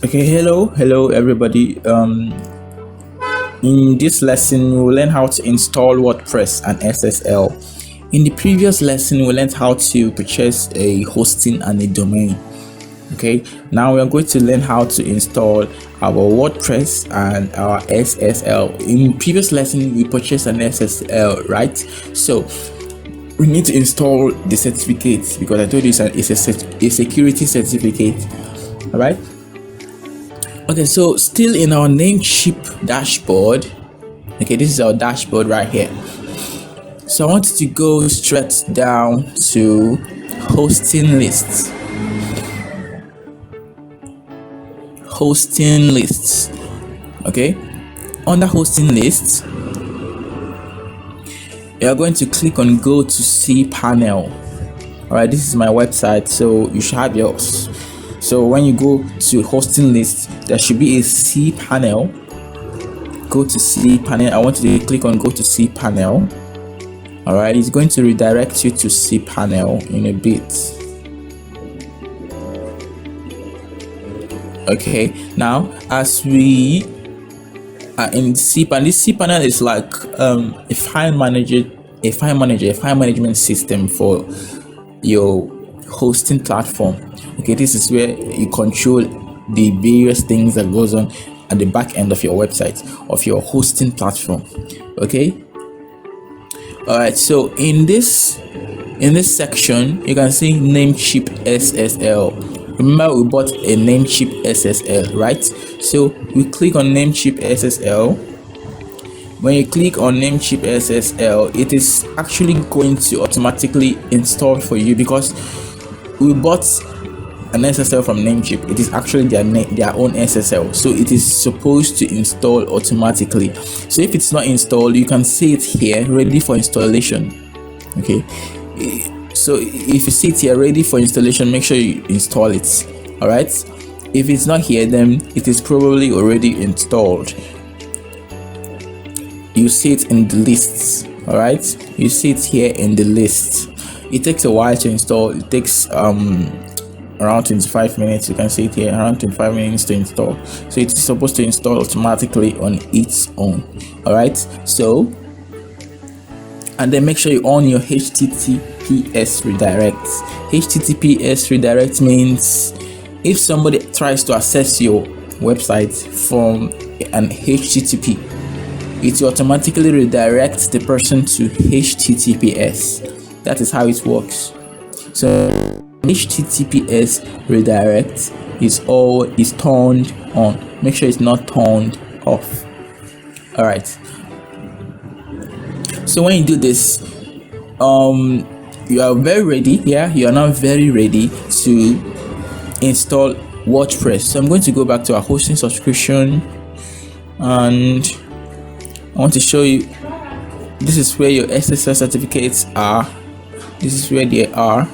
Okay, hello everybody. In this lesson we'll learn how to install WordPress and SSL. In the previous lesson we learned how to purchase a hosting and a domain. Okay, now we are going to learn how to install our WordPress and our SSL. In previous lesson we purchased an SSL, right? So we need to install the certificate because I told you it's a security certificate. All right. Okay, so still in our Namecheap dashboard. Okay, this is our dashboard right here. So I want you to go straight down to hosting lists. Okay, under hosting lists you are going to click on go to Cpanel. All right, this is my website, so you should have yours. So when you go to hosting list, there should be a Cpanel. Go to Cpanel. I want you to click on go to Cpanel. All right, it's going to redirect you to Cpanel in a bit. Okay, now as we are in Cpanel, this Cpanel is like a file management system for your hosting platform. Okay, this is where you control the various things that goes on at the back end of your website, of your hosting platform. Okay, all right, so in this section you can see Namecheap SSL. Remember we bought a Namecheap SSL, right? So we click on Namecheap SSL. When you click on Namecheap SSL, it is actually going to automatically install for you because we bought an SSL from Namecheap. It is actually their own SSL, so it is supposed to install automatically. So if it's not installed, you can see it here, ready for installation. Okay, so if you see it here, ready for installation, make sure you install it. All right, if it's not here, then it is probably already installed. You see it in the lists. All right, you see it here in the list. It takes a while to install. It takes around 25 minutes. You can see it here, around 25 minutes to install. So it's supposed to install automatically on its own. All right, so and then make sure you on your HTTPS redirect. HTTPS redirect means if somebody tries to access your website from an HTTP, it automatically redirects the person to HTTPS. That is how it works. So HTTPS redirect is turned on. Make sure it's not turned off. All right. So when you do this, you are very ready. Yeah, you are now very ready to install WordPress. So I'm going to go back to our hosting subscription, and I want to show you. This is where your SSL certificates are. This is where they are.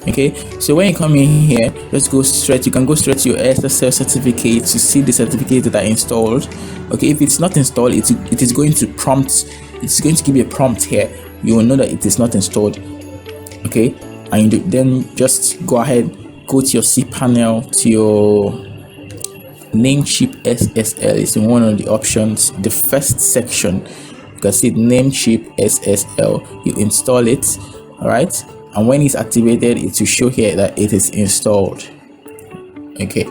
Okay, so when you come in here, let's go straight. You can go straight to your SSL certificate to see the certificates that are installed. Okay, if it's not installed, it is going to prompt. It's going to give you a prompt here. You will know that it is not installed. Okay, and then just go ahead, go to your Cpanel, to your Namecheap SSL. It's in one of the options, the first section. You can see Namecheap SSL. You install it. All right. And when it's activated, it will show here that it is installed. Okay,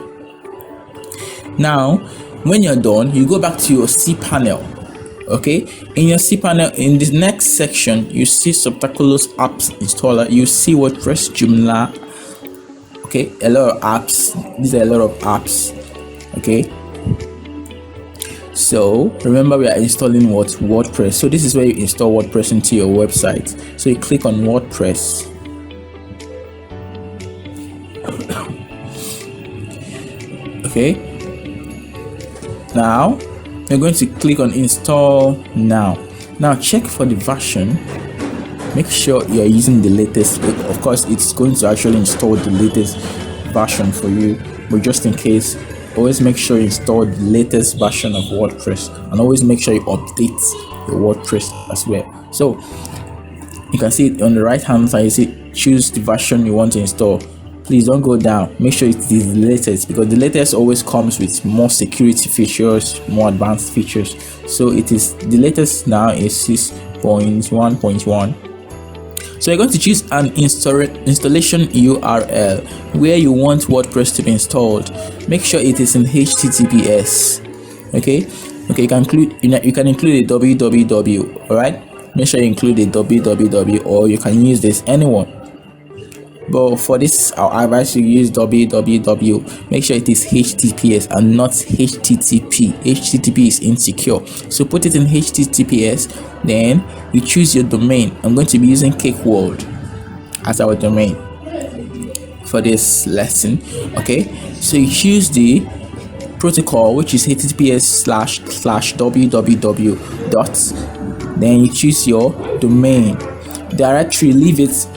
now when you're done, you go back to your Cpanel. Okay, in your Cpanel, in this next section, you see Subtaculous Apps Installer. You see WordPress, Joomla. Okay, a lot of apps. These are a lot of apps. Okay, so remember we are installing WordPress. So this is where you install WordPress into your website. So you click on WordPress. Okay, now you're going to click on install now. Now check for the version. Make sure you're using the latest. Of course, it's going to actually install the latest version for you, but just in case, always make sure you install the latest version of WordPress, and always make sure you update your WordPress as well. So you can see it on the right hand side. You see choose the version you want to install. please don't go down. Make sure it is the latest, because the latest always comes with more security features, more advanced features. So it is the latest now is 6.1.1. So you're going to choose an installation URL where you want WordPress to be installed. Make sure it is in HTTPS. Okay, you can include a www. All right, make sure you include a www, or you can use this anyone. But for this, I'll advise you use www. Make sure it is HTTPS and not HTTP. HTTP is insecure, so put it in HTTPS. Then you choose your domain. I'm going to be using Cake World as our domain for this lesson. Okay, so you choose the protocol, which is https://www. Then you choose your domain directory. Leave it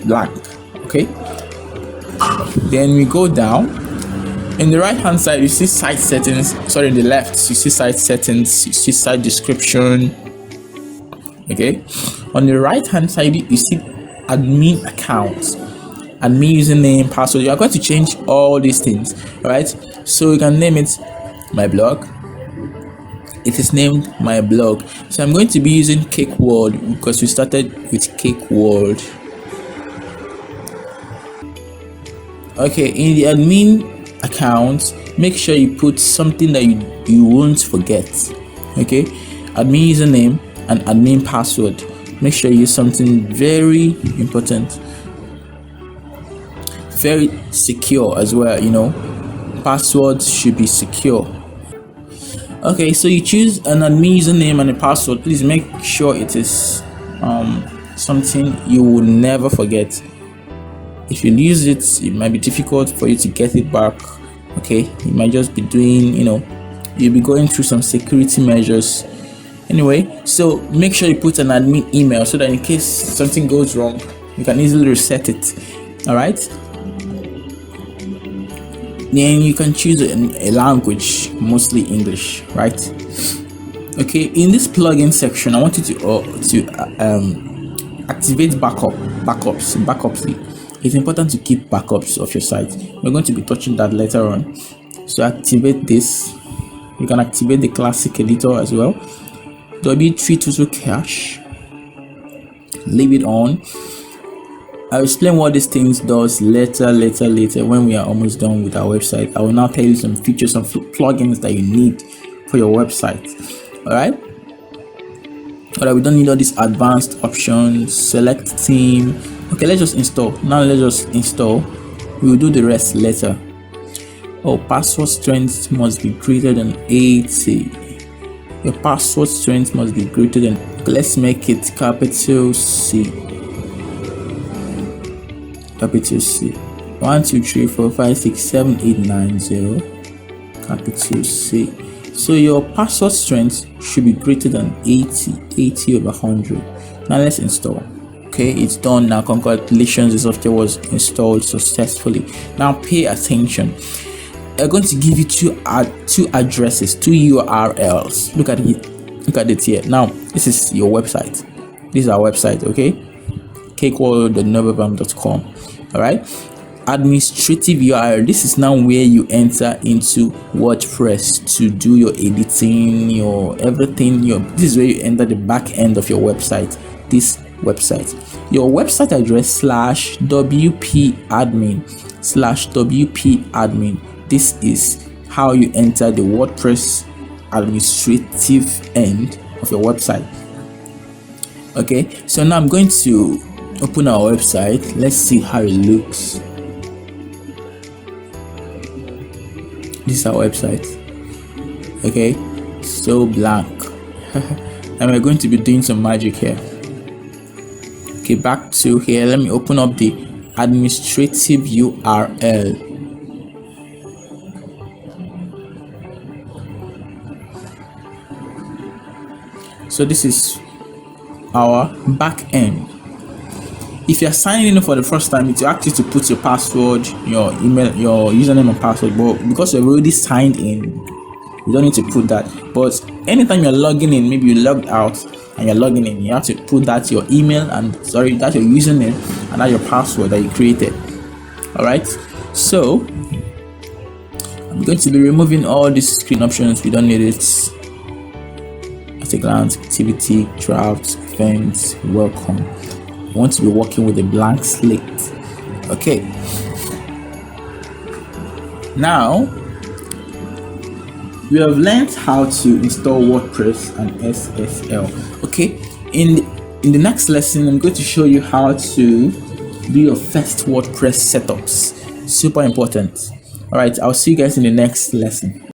blank. Okay, then we go down. In the right hand side you see site settings. Sorry, in the left you see site settings, you see site description. Okay, on the right hand side you see admin accounts, admin username, password. You are going to change all these things. All right, so you can name it my blog. It is named my blog, so I'm going to be using Cake World because we started with Cake World. Okay, in the admin account, make sure you put something that you won't forget. Okay, admin username and admin password. Make sure you use something very important, very secure as well. Passwords should be secure. Okay, so you choose an admin username and a password. Please make sure it is something you will never forget. If you lose it, it might be difficult for you to get it back. Okay, you might just be doing, you'll be going through some security measures. Anyway, so make sure you put an admin email so that in case something goes wrong, you can easily reset it. All right, then you can choose a language, mostly English, right? Okay, in this plugin section I want you to activate backups. It's important to keep backups of your site. We're going to be touching that later on. So activate this. You can activate the classic editor as well. W3 Total Cache. Leave it on. I'll explain what these things does later when we are almost done with our website. I will now tell you some features, some plugins that you need for your website. Alright? Alright, we don't need all these advanced options. Select theme. Okay, let's just install. Let's just install. We will do the rest later. Password strength must be greater than 80. Your password strength must be greater than. Okay, let's make it capital C. Capital C. 1 2 3 4 5 6 7 8 9 0. Capital C. So your password strength should be greater than 80 over 100. Now let's install. Okay, it's done now. Congratulations, the software was installed successfully. Now pay attention. I'm going to give you two addresses, two URLs. Look at it here. Now this is your website. This is our website. Okay, cakeworld.novabam.com. all right, administrative URL. This is now where you enter into WordPress to do your editing, your everything. This is where you enter the back end of your website. This website, your website address /wp-admin. This is how you enter the WordPress administrative end of your website. Okay, so now I'm going to open our website. Let's see how it looks. This is our website. Okay, so blank. And we're going to be doing some magic here. Okay, back to here. Let me open up the administrative URL. So this is our back end. If you're signing in for the first time, it will ask you to put your password, your email, your username and password, but because you've already signed in, you don't need to put that. But anytime you're logging in, maybe you logged out and you're logging in, you have to put that your email and that's your username and that's your password that you created. All right, so I'm going to be removing all these screen options. We don't need it. At a glance, activity, draft, events, welcome. I want to be working with a blank slate. Okay, now we have learned how to install WordPress and SSL. Okay, in the next lesson, I'm going to show you how to do your first WordPress setups. Super important. All right, I'll see you guys in the next lesson.